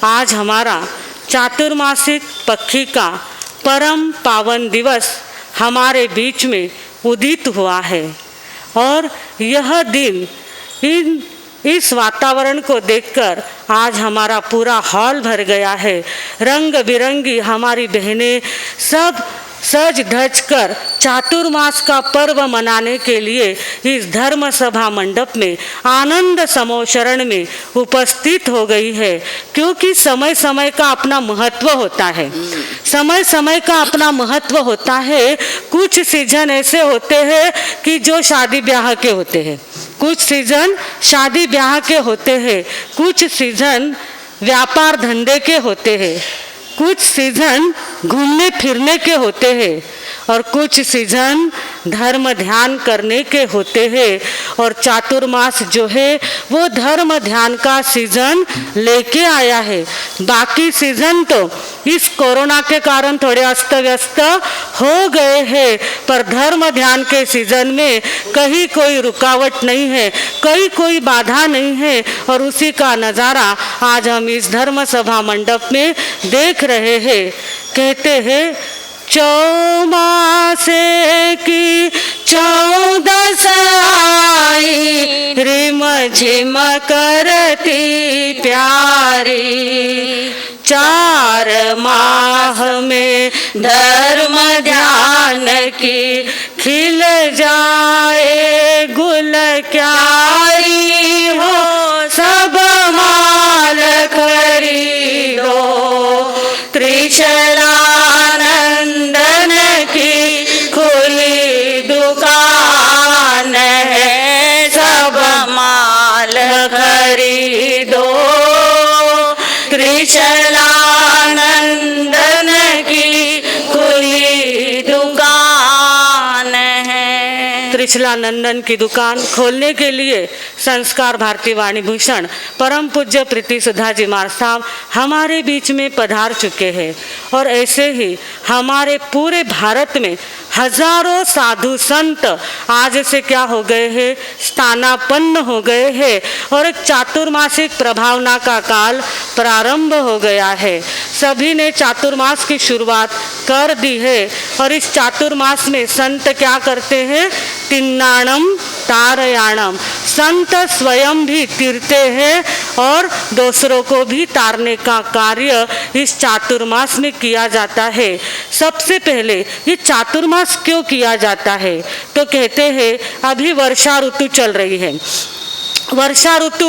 आज हमारा चातुर्मासिक पक्षी का परम पावन दिवस हमारे बीच में उदित हुआ है और यह दिन इस वातावरण को देखकर आज हमारा पूरा हॉल भर गया है। रंग बिरंगी हमारी बहनें सब सज धज कर चातुर्मास का पर्व मनाने के लिए इस धर्म सभा मंडप में आनंद समोशरण में उपस्थित हो गई है, क्योंकि समय समय का अपना महत्व होता है। समय समय का अपना महत्व होता है। कुछ सीजन ऐसे होते हैं कि जो शादी ब्याह के होते हैं, कुछ सीजन शादी ब्याह के होते हैं, कुछ सीजन व्यापार धंधे के होते हैं, कुछ सीजन घूमने फिरने के होते हैं और कुछ सीजन धर्म ध्यान करने के होते हैं। और चातुर्मास जो है वो धर्म ध्यान का सीजन लेके आया है। बाकी सीजन तो इस कोरोना के कारण थोड़े अस्त व्यस्त हो गए हैं, पर धर्म ध्यान के सीजन में कहीं कोई रुकावट नहीं है, कहीं कोई बाधा नहीं है और उसी का नज़ारा आज हम इस धर्म सभा मंडप में देख रहे हैं। कहते हैं चौमासे की 14 आई, रिम झिम करती प्यारी, 4 माह में धर्म ध्यान की खिल जाए गुल क्यारी हो, सब माल खरीदो त्रिशलानंदन की खुली दुकान है, सब माल खरीदो त्रिशलानंदन की खुली दुकान है। त्रिशलानंदन की दुकान खोलने के लिए संस्कार भारती वाणी भूषण परम पूज्य प्रीति सुधा जी महाराज साहब हमारे बीच में पधार चुके हैं और ऐसे ही हमारे पूरे भारत में हजारों साधु संत आज से क्या हो गए हैं, स्थानापन्न हो गए हैं और एक चातुर्मासिक प्रभावना का काल प्रारंभ हो गया है। सभी ने चातुर्मास की शुरुआत कर दी है और इस चातुर्मास में संत क्या करते हैं, तिन्नाणम तारयाणम, संत स्वयं भी तीरते हैं और दूसरों को भी तारने का कार्य इस चातुर्मास में किया जाता है। सबसे पहले ये चातुर्मास क्यों किया जाता है, तो कहते हैं अभी वर्षा ऋतु चल रही है। वर्षा ऋतु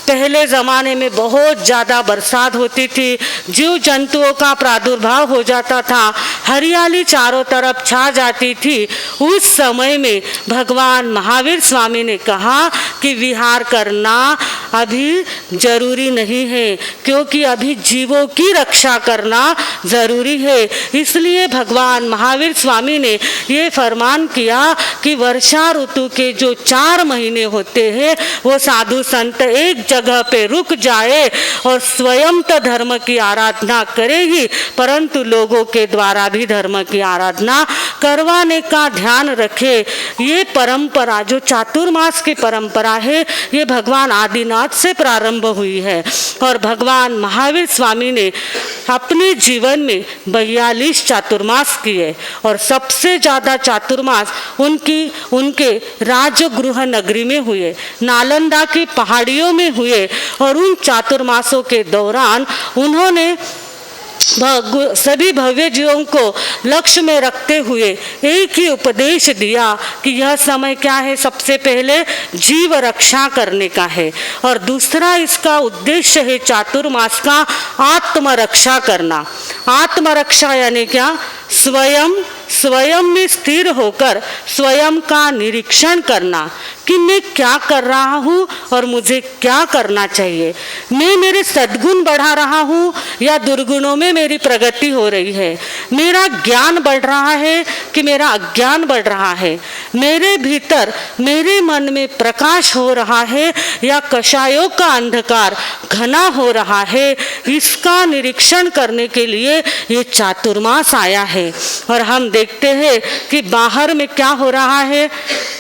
पहले ज़माने में बहुत ज़्यादा बरसात होती थी, जीव जंतुओं का प्रादुर्भाव हो जाता था, हरियाली चारों तरफ छा जाती थी। उस समय में भगवान महावीर स्वामी ने कहा कि विहार करना अभी जरूरी नहीं है, क्योंकि अभी जीवों की रक्षा करना ज़रूरी है। इसलिए भगवान महावीर स्वामी ने ये फरमान किया कि वर्षा ऋतु के जो 4 महीने होते हैं वो साधु संत एक जगह पे रुक जाए और स्वयं तो धर्म की आराधना करे ही, परंतु लोगों के द्वारा भी धर्म की आराधना करवाने का ध्यान रखे। ये परंपरा जो चातुर्मास की परंपरा है ये भगवान आदिनाथ से प्रारंभ हुई है और भगवान महावीर स्वामी ने अपने जीवन में 42 चातुर्मास किए और सबसे ज़्यादा चातुर्मास उनके राजगृह नगरी में हुए, नालंदा की पहाड़ियों में हुए और उन चातुर्मासों के दौरान उन्होंने सभी भव्य जीवों को लक्ष्य में रखते हुए एक ही उपदेश दिया कि यह समय क्या है, सबसे पहले जीव रक्षा करने का है और दूसरा इसका उद्देश्य है चातुर्मास का आत्मरक्षा करना। आत्मरक्षा यानी क्या, स्वयं में स्थिर होकर स्वयं का निरीक्षण करना कि मैं क्या कर रहा हूँ और मुझे क्या करना चाहिए। मैं मेरे सद्गुण बढ़ा रहा हूँ या दुर्गुणों में मेरी प्रगति हो रही है। मेरा ज्ञान बढ़ रहा है कि मेरा अज्ञान बढ़ रहा है। मेरे भीतर मेरे मन में प्रकाश हो रहा है या कषायों का अंधकार घना हो रहा है। इसका निरीक्षण करने के लिए ये चातुर्मास आया है और हम देखते हैं कि बाहर में क्या हो रहा है,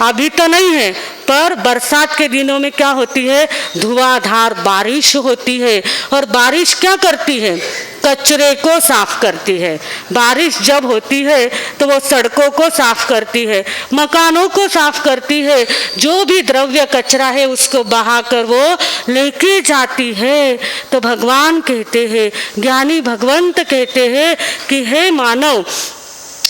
अभी तो नहीं है पर बरसात के दिनों में क्या होती है, धुआंधार बारिश होती है। और बारिश क्या करती है, कचरे को साफ करती है। बारिश जब होती है तो वो सड़कों को साफ करती है, मकानों को साफ करती है, जो भी द्रव्य कचरा है उसको बहाकर वो लेके जाती है। तो भगवान कहते हैं, ज्ञानी भगवंत कहते हैं कि हे मानव,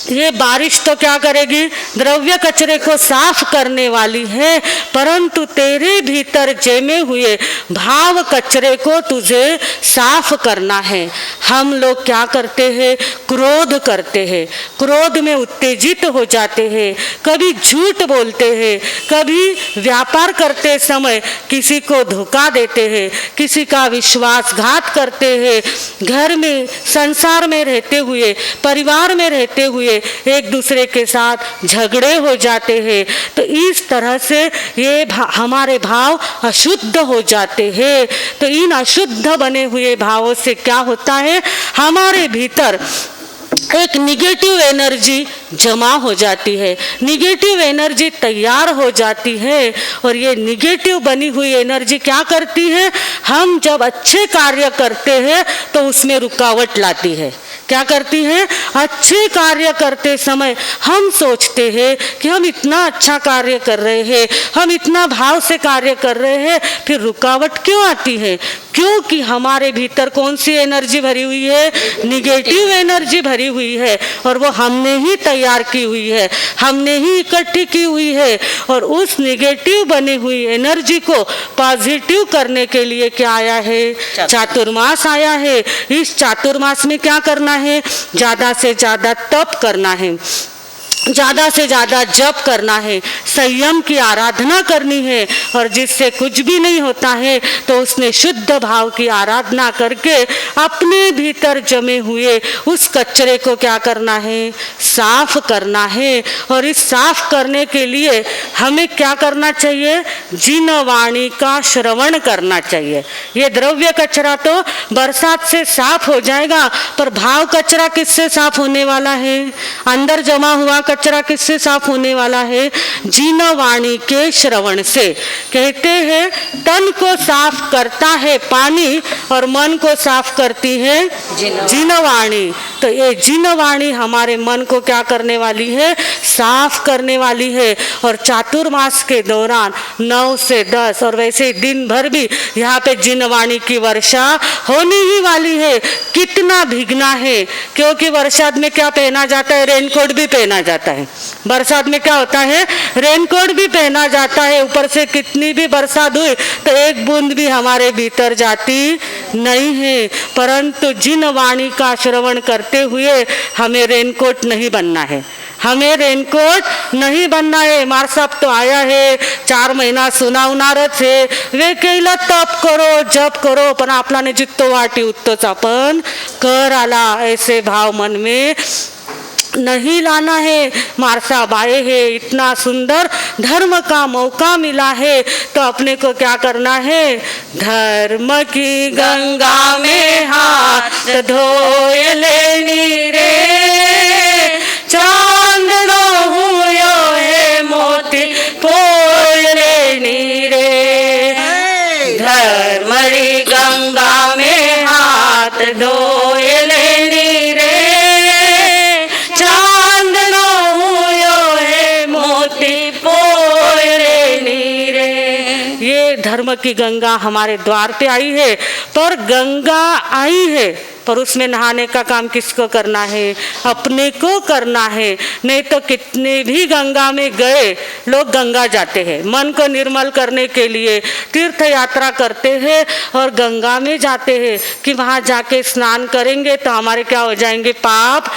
ये बारिश तो क्या करेगी, द्रव्य कचरे को साफ करने वाली है, परंतु तेरे भीतर जमे हुए भाव कचरे को तुझे साफ करना है। हम लोग क्या करते हैं, क्रोध करते हैं, क्रोध में उत्तेजित हो जाते हैं, कभी झूठ बोलते हैं, कभी व्यापार करते समय किसी को धोखा देते हैं, किसी का विश्वासघात करते हैं, घर में संसार में रहते हुए, परिवार में रहते हुए एक दूसरे के साथ झगड़े हो जाते हैं। तो इस तरह से ये हमारे भाव अशुद्ध हो जाते हैं। तो इन अशुद्ध बने हुए भावों से क्या होता है, हमारे भीतर एक निगेटिव एनर्जी जमा हो जाती है, निगेटिव एनर्जी तैयार हो जाती है। और ये निगेटिव बनी हुई एनर्जी क्या करती है, हम जब अच्छे कार्य करते हैं तो उसमें रुकावट लाती है। क्या करती है, अच्छे कार्य करते समय हम सोचते हैं कि हम इतना अच्छा कार्य कर रहे हैं, हम इतना भाव से कार्य कर रहे हैं, फिर रुकावट क्यों आती है, क्योंकि हमारे भीतर कौन सी एनर्जी भरी हुई है, निगेटिव एनर्जी भरी हुई है। और वो हमने ही तैयार की हुई है, हमने ही इकट्ठी की हुई है। और उस निगेटिव बनी हुई एनर्जी को पॉजिटिव करने के लिए क्या आया है, चातुर्मास आया है। इस चातुर्मास में क्या करना है, ज़्यादा से ज़्यादा तप करना है, ज़्यादा से ज़्यादा जप करना है, संयम की आराधना करनी है। और जिससे कुछ भी नहीं होता है तो उसने शुद्ध भाव की आराधना करके अपने भीतर जमे हुए उस कचरे को क्या करना है, साफ करना है। और इस साफ करने के लिए हमें क्या करना चाहिए, जिन वाणी का श्रवण करना चाहिए। ये द्रव्य कचरा तो बरसात से साफ हो जाएगा, पर भाव कचरा किससे साफ होने वाला है, अंदर जमा हुआ कचरा किससे साफ होने वाला है, जिन वाणी के श्रवण से। कहते हैं तन को साफ करता है पानी और मन को साफ करती है जिन वाणी। तो ये जिन वाणी हमारे मन को क्या करने वाली है, साफ करने वाली है। और चातुर्मास के दौरान 9 से 10 और वैसे दिन भर भी यहाँ पे जिन वाणी की वर्षा होने ही वाली है। कितना भीगना है, क्योंकि बरसात में क्या पहना जाता है, रेनकोट भी पहना जाता है। बरसात में क्या होता है, रेनकोट भी पहना जाता है। ऊपर से कितनी भी बरसात हुई तो एक बूंद भी हमारे भीतर जाती नहीं है। परंतु जिन वाणी का श्रवण करते हुए हमें रेनकोट नहीं बनना है, हमें रेनकोट नहीं बनना है। मार साहब तो आया है 4 महिना सुनावणारच है, वे केला तप करो जप करो, पण आपल्याने जिततो वाटी उततोच आपण कर आला, ऐसे भाव मन में नहीं लाना है। मार साहब आए हैं, इतना सुंदर धर्म का मौका मिला है, तो अपने को क्या करना है, धर्म की गंगा में हाथ धोए लेनी रे, चांदनो हुयो है मोती पोय लेनी रे, धर्म की गंगा में हाथ धोए लेनी रे, धर्म की गंगा हमारे द्वार पे आई है। पर गंगा आई है, पर उसमें नहाने का काम किसको करना है, अपने को करना है। नहीं तो कितने भी गंगा में गए लोग गंगा जाते हैं, मन को निर्मल करने के लिए तीर्थ यात्रा करते हैं और गंगा में जाते हैं कि वहाँ जाके स्नान करेंगे तो हमारे क्या हो जाएंगे, पाप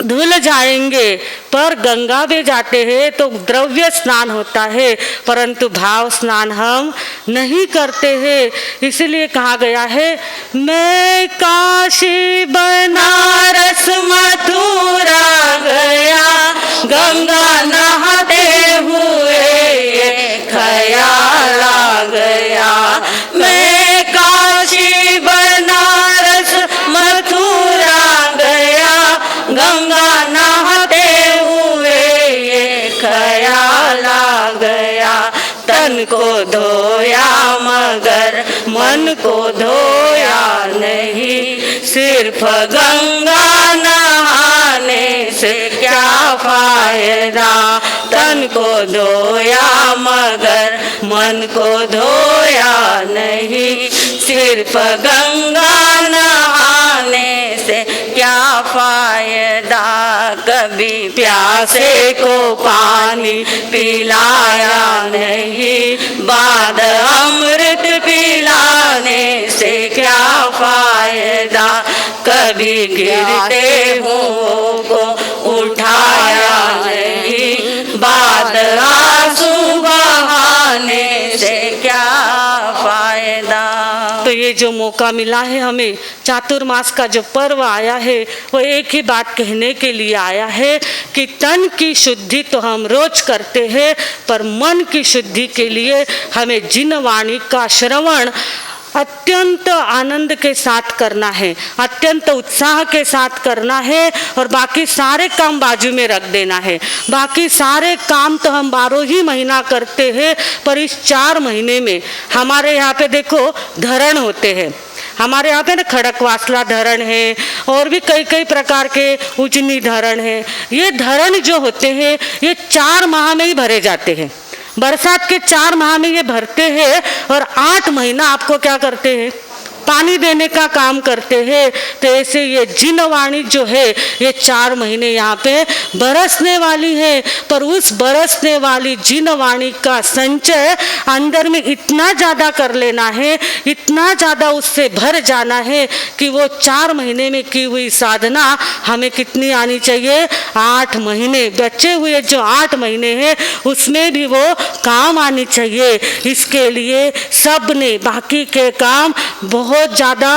धुल जाएंगे। पर गंगा में जाते हैं तो द्रव्य स्नान होता है, परंतु भाव स्नान हम नहीं करते हैं। इसलिए कहा गया है, मैं काशी बनारस मथुरा गया, गंगा नहाते हुए ख्याल आ गया। मैं काशी बनारस मथुरा गया, गंगा नहाते हुए ख्याल आ गया। को धोया नहीं, सिर्फ गंगा नहाने से क्या फायदा। तन को धोया मगर मन को धोया नहीं, सिर्फ गंगा नहाने से क्या फायदा। कभी प्यासे को पानी पिलाया नहीं, बाद अमृत पिलाने से क्या फायदा। कभी गिरते हुओं को उठाया नहीं, बाद आंसू बहाने से क्या फायदा। तो ये जो मौका मिला है हमें, चातुर्मास का जो पर्व आया है, वो एक ही बात कहने के लिए आया है कि तन की शुद्धि तो हम रोज करते हैं, पर मन की शुद्धि के लिए हमें जिन वाणी का श्रवण अत्यंत आनंद के साथ करना है, अत्यंत उत्साह के साथ करना है, और बाकी सारे काम बाजू में रख देना है। बाकी सारे काम तो हम 12 ही महीना करते हैं, पर इस 4 महीने में हमारे यहाँ पे देखो धरण होते हैं। हमारे यहाँ पे ना खड़कवासला धरण है, और भी कई कई प्रकार के उजनी धरण है। ये धरण जो होते हैं ये 4 माह में ही भरे जाते हैं। बरसात के 4 माह में ये भरते हैं, और 8 महीना आपको क्या करते हैं, पानी देने का काम करते हैं। तो ऐसे ये जिन वाणी जो है ये 4 महीने यहाँ पे बरसने वाली है, पर उस बरसने वाली जिन वाणी का संचय अंदर में इतना ज़्यादा कर लेना है, इतना ज़्यादा उससे भर जाना है कि वो 4 महीने में की हुई साधना हमें कितनी आनी चाहिए, 8 महीने। बचे हुए जो 8 महीने हैं उसमें भी वो काम आनी चाहिए। इसके लिए सब ने बाकी के काम बहुत ज़्यादा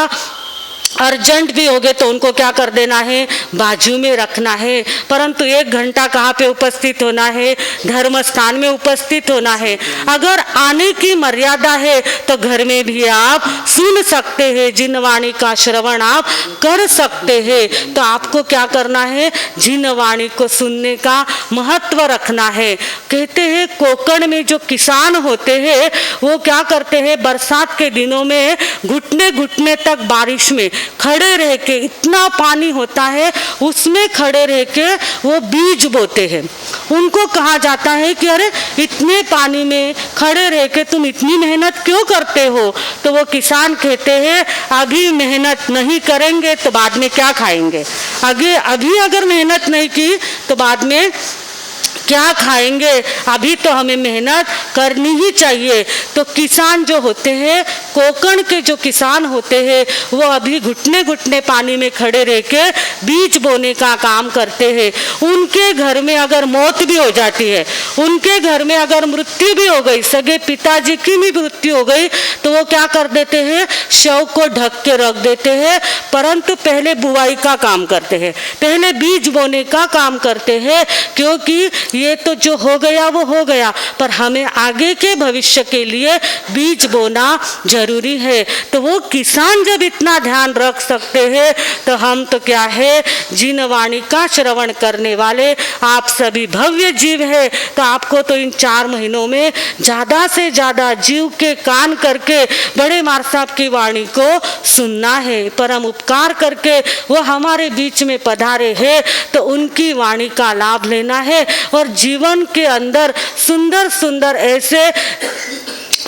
अर्जेंट भी हो गए तो उनको क्या कर देना है, बाजू में रखना है। परंतु 1 घंटा कहाँ पे उपस्थित होना है, धर्म स्थान में उपस्थित होना है। अगर आने की मर्यादा है तो घर में भी आप सुन सकते हैं, जिन वाणी का श्रवण आप कर सकते हैं। तो आपको क्या करना है, जिन वाणी को सुनने का महत्व रखना है। कहते हैं कोकण में जो किसान होते हैं वो क्या करते हैं, बरसात के दिनों में घुटने घुटने तक बारिश में खड़े रह के, इतना पानी होता है उसमें खड़े रह के वो बीज बोते हैं। उनको कहा जाता है कि अरे इतने पानी में खड़े रह के तुम इतनी मेहनत क्यों करते हो। तो वो किसान कहते हैं अभी मेहनत नहीं करेंगे तो बाद में क्या खाएंगे, अभी अगर मेहनत नहीं की तो बाद में क्या खाएंगे, अभी तो हमें मेहनत करनी ही चाहिए। तो किसान जो होते हैं, कोकण के जो किसान होते हैं, वो अभी घुटने घुटने पानी में खड़े रह के बीज बोने का काम करते हैं। उनके घर में अगर मौत भी हो जाती है, उनके घर में अगर मृत्यु भी हो गई, सगे पिताजी की भी मृत्यु हो गई, तो वो क्या कर देते हैं, शव को ढक के रख देते हैं। परंतु पहले बुआई का काम करते हैं, पहले बीज बोने का काम करते हैं, क्योंकि ये तो जो हो गया वो हो गया, पर हमें आगे के भविष्य के लिए बीज बोना जरूरी है। तो वो किसान जब इतना ध्यान रख सकते हैं तो हम तो क्या है, जिन वाणी का श्रवण करने वाले आप सभी भव्य जीव है। तो आपको तो इन 4 महीनों में ज़्यादा से ज़्यादा जीव के कान करके बड़े मार साहब की वाणी को सुनना है। परम उपकार करके वो हमारे बीच में पधारे हैं तो उनकी वाणी का लाभ लेना है, और जीवन के अंदर सुंदर सुंदर ऐसे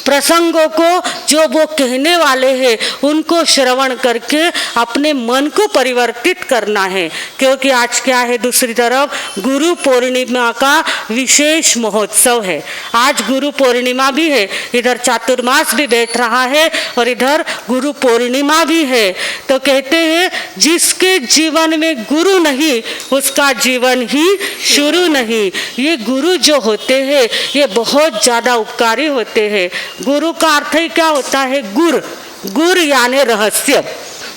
प्रसंगों को जो वो कहने वाले हैं उनको श्रवण करके अपने मन को परिवर्तित करना है। क्योंकि आज क्या है, दूसरी तरफ गुरु पूर्णिमा का विशेष महोत्सव है। आज गुरु पूर्णिमा भी है, इधर चातुर्मास भी बैठ रहा है और इधर गुरु पूर्णिमा भी है। तो कहते हैं जिसके जीवन में गुरु नहीं उसका जीवन ही शुरू नहीं। ये गुरु जो होते हैं ये बहुत ज़्यादा उपकारी होते हैं। गुरु का अर्थ ही क्या होता है, गुर यानी रहस्य।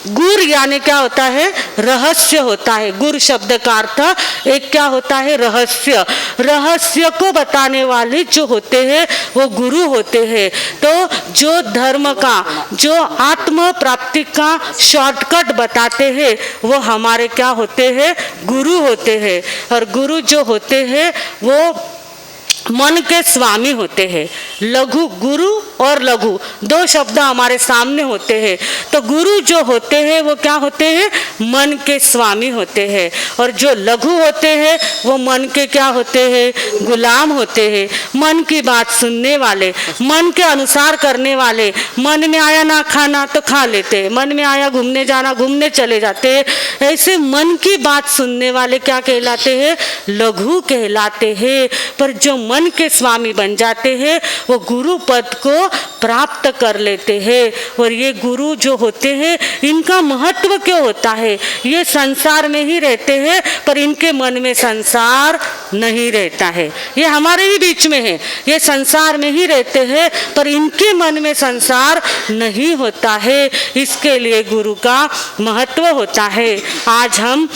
गुर यानी क्या होता है, रहस्य होता है। गुर शब्द का अर्थ एक क्या होता है, रहस्य। रहस्य को बताने वाले जो होते हैं वो गुरु होते हैं। तो जो धर्म का, जो आत्म प्राप्ति का शॉर्टकट बताते हैं वो हमारे क्या होते हैं, गुरु होते हैं। और गुरु जो होते हैं वो मन के स्वामी होते हैं। लघु गुरु और लघु, दो शब्द हमारे सामने होते हैं। तो गुरु जो होते हैं वो क्या होते हैं? मन के स्वामी होते हैं। और जो लघु होते हैं वो मन के क्या होते हैं? गुलाम होते हैं। मन की बात सुनने वाले, मन के अनुसार करने वाले। मन में आया ना खाना तो खा लेते, मन में आया घूमने जाना घूमने चले जाते। ऐसे मन की बात सुनने वाले क्या कहलाते हैं? लघु कहलाते हैं। पर जो मन के स्वामी बन जाते हैं वो गुरु पद को प्राप्त कर लेते हैं। और ये गुरु जो होते हैं इनका महत्व क्यों होता है? ये संसार में ही रहते हैं पर इनके मन में संसार नहीं रहता है। ये हमारे ही बीच में है, ये संसार में ही रहते हैं पर इनके मन में संसार नहीं होता है। इसके लिए गुरु का महत्व होता है। आज हम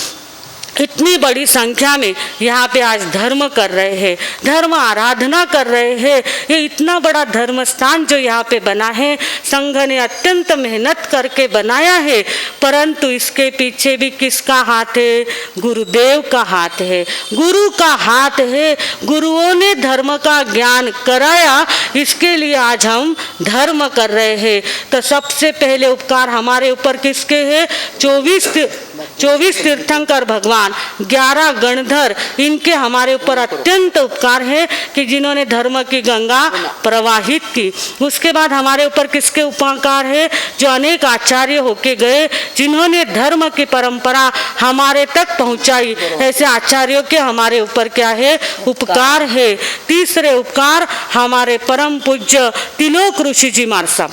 इतनी बड़ी संख्या में यहाँ पे आज धर्म कर रहे हैं, धर्म आराधना कर रहे हैं। ये इतना बड़ा धर्म स्थान जो यहाँ पे बना है, संघ ने अत्यंत मेहनत करके बनाया है, परंतु इसके पीछे भी किसका हाथ है? गुरुदेव का हाथ है, गुरु का हाथ है। गुरुओं ने धर्म का ज्ञान कराया, इसके लिए आज हम धर्म कर रहे हैं। तो सबसे पहले उपकार हमारे ऊपर किसके है? 24 तीर्थंकर भगवान, 11 गणधर, इनके हमारे ऊपर अत्यंत उपकार है कि जिन्होंने धर्म की गंगा प्रवाहित की। उसके बाद हमारे ऊपर किसके उपकार है? जो अनेक आचार्य होके गए, जिन्होंने धर्म की परंपरा हमारे तक पहुंचाई। ऐसे आचार्यों के हमारे ऊपर क्या है? उपकार है। तीसरे उपकार हमारे परम पूज्य तिलोक ऋषि जी महाराज साहब,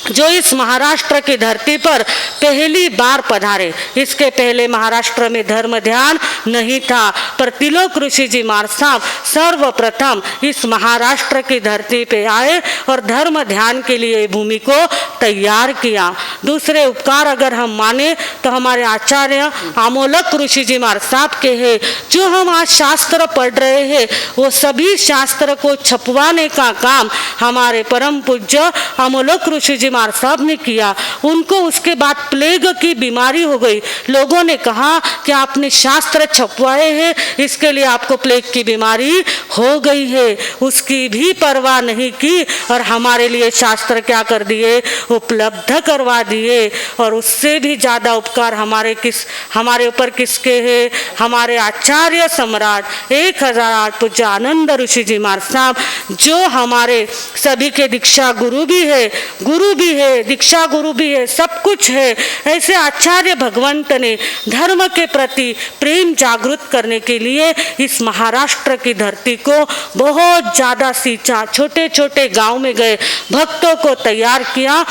जो इस महाराष्ट्र की धरती पर पहली बार पधारे। इसके पहले महाराष्ट्र में धर्म ध्यान नहीं था, पर तिलोक ऋषि जी महाराज साहब सर्वप्रथम इस महाराष्ट्र की धरती पे आए और धर्म ध्यान के लिए भूमि को तैयार किया। दूसरे उपकार अगर हम माने तो हमारे आचार्य आमोलक ऋषि जी महाराज साहब के हैं। जो हम आज शास्त्र पढ़ रहे हैं वो सभी शास्त्र को छपवाने का काम हमारे परम पूज्य आमोलक ऋषि जी महाराज साहब ने किया। उनको उसके बाद प्लेग की बीमारी हो गई। लोगों ने कहा कि आपने शास्त्र छपवाए हैं, इसके लिए आपको प्लेग की बीमारी हो गई है। उसकी भी परवाह नहीं की और हमारे लिए शास्त्र क्या कर दिए? उपलब्ध करवा दिए। और उससे भी ज़्यादा उपकार हमारे ऊपर किसके है? हमारे आचार्य सम्राट 1008 पूज्य आनंद ऋषि जी महाराज साहब, जो हमारे सभी के दीक्षा गुरु भी है, दीक्षा गुरु भी है, सब कुछ है। ऐसे आचार्य भगवंत ने धर्म के प्रति प्रेम जागृत करने के लिए इस महाराष्ट्र की धरती को बहुत ज़्यादा सींचा। छोटे छोटे गांव में गए, भक्तों को तैयार किया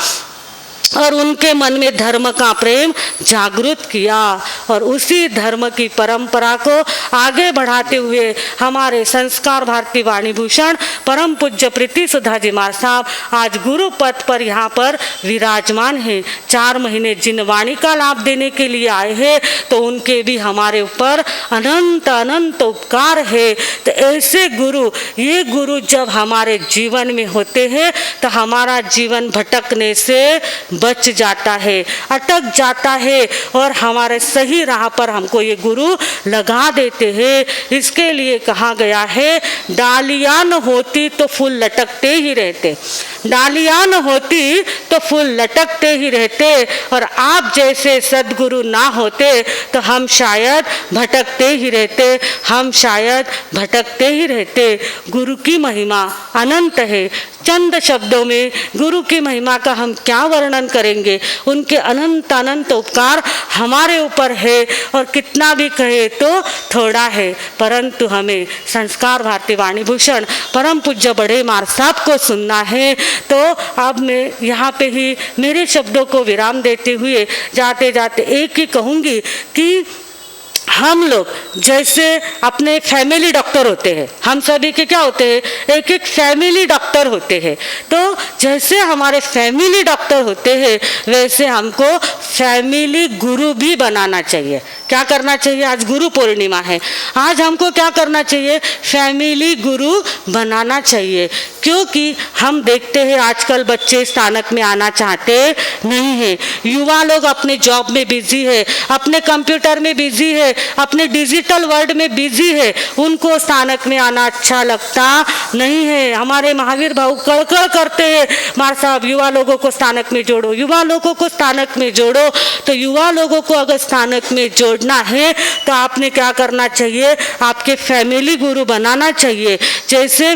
और उनके मन में धर्म का प्रेम जागृत किया। और उसी धर्म की परंपरा को आगे बढ़ाते हुए हमारे संस्कार भारती वाणी भूषण परम पूज्य प्रीति सुधा जी महाराज साहब आज गुरु पद पर यहाँ पर विराजमान हैं। 4 महीने जिन वाणी का लाभ देने के लिए आए हैं, तो उनके भी हमारे ऊपर अनंत अनंत उपकार है। तो ऐसे गुरु, ये गुरु जब हमारे जीवन में होते हैं तो हमारा जीवन भटकने से बच जाता है, अटक जाता है और हमारे सही राह पर हमको ये गुरु लगा देते हैं। इसके लिए कहा गया है, डालियाँ न होती तो फूल लटकते ही रहते, डालियाँ न होती तो फूल लटकते ही रहते। और आप जैसे सद्गुरु ना होते तो हम शायद भटकते ही रहते, हम शायद भटकते ही रहते। गुरु की महिमा अनंत है। चंद शब्दों में गुरु की महिमा का हम क्या वर्णन करेंगे? उनके अनंत अनंत उपकार हमारे ऊपर है और कितना भी कहे तो थोड़ा है। परंतु हमें संस्कार भारती वाणी भूषण परम पूज्य बड़े महाराज साहब को सुनना है। तो अब मैं यहाँ पे ही मेरे शब्दों को विराम देते हुए जाते जाते एक ही कहूँगी कि हम लोग जैसे अपने फैमिली डॉक्टर होते हैं, हम सभी के क्या होते हैं? एक एक फैमिली डॉक्टर होते हैं। तो जैसे हमारे फैमिली डॉक्टर होते हैं वैसे हमको फैमिली गुरु भी बनाना चाहिए। क्या करना चाहिए? आज गुरु पूर्णिमा है, आज हमको क्या करना चाहिए? फैमिली गुरु बनाना चाहिए, क्योंकि हम देखते हैं आजकल बच्चे स्थानक में आना चाहते नहीं हैं। युवा लोग अपने जॉब में बिजी है, अपने कंप्यूटर में बिजी है, अपने डिजिटल वर्ल्ड में बिजी है, उनको स्थानक में आना अच्छा लगता नहीं है। हमारे महावीर भाऊ कड़कड़ करते हैं, मार साहब युवा लोगों को स्थानक में जोड़ो, युवा लोगों को स्थानक में जोड़ो। तो युवा लोगों को अगर स्थानक में जोड़ना है तो आपने क्या करना चाहिए? आपके फैमिली गुरु बनाना चाहिए। जैसे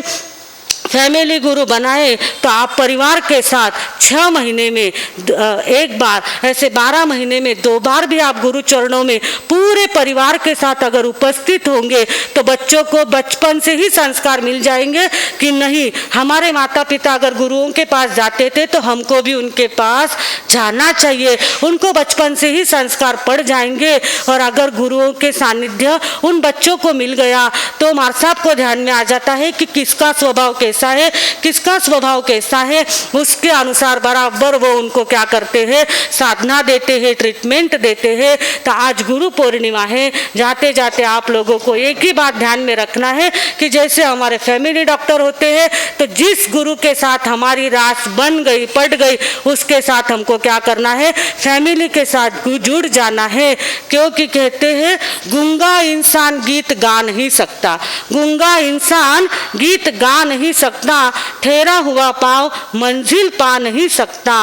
फैमिली गुरु बनाए तो आप परिवार के साथ 6 महीने में एक बार, ऐसे 12 महीने में 2 बार भी आप गुरु चरणों में पूरे परिवार के साथ अगर उपस्थित होंगे तो बच्चों को बचपन से ही संस्कार मिल जाएंगे कि नहीं, हमारे माता पिता अगर गुरुओं के पास जाते थे तो हमको भी उनके पास जाना चाहिए। उनको बचपन से ही संस्कार पड़ जाएंगे। और अगर गुरुओं के सानिध्य उन बच्चों को मिल गया तो मार साहब को ध्यान में आ जाता है कि किसका स्वभाव कैसा है, किसका स्वभाव कैसा है, उसके अनुसार बराबर वो उनको क्या करते हैं? साधना देते हैं, ट्रीटमेंट देते हैं। तो आज गुरु पूर्णिमा है, जाते जाते आप लोगों को एक ही बात ध्यान में रखना है कि जैसे हमारे फैमिली डॉक्टर होते हैं तो जिस गुरु के साथ हमारी रास बन गई, पट गई, उसके साथ हमको क्या करना है? फैमिली के साथ जुड़ जाना है। क्योंकि कहते हैं गूंगा इंसान गीत गा नहीं सकता, गूंगा इंसान गीत गा नहीं सकता, ठहरा हुआ पाँव मंजिल पा नहीं सकता,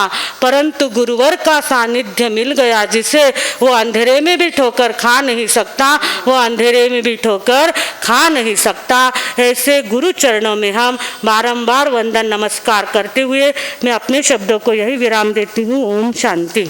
परंतु गुरुवर का सानिध्य मिल गया जिसे, वो अंधेरे में भी ठोकर खा नहीं सकता, वो अंधेरे में भी ठोकर खा नहीं सकता। ऐसे गुरु चरणों में हम बारंबार वंदन नमस्कार करते हुए मैं अपने शब्दों को यही विराम देती हूँ। ओम शांति।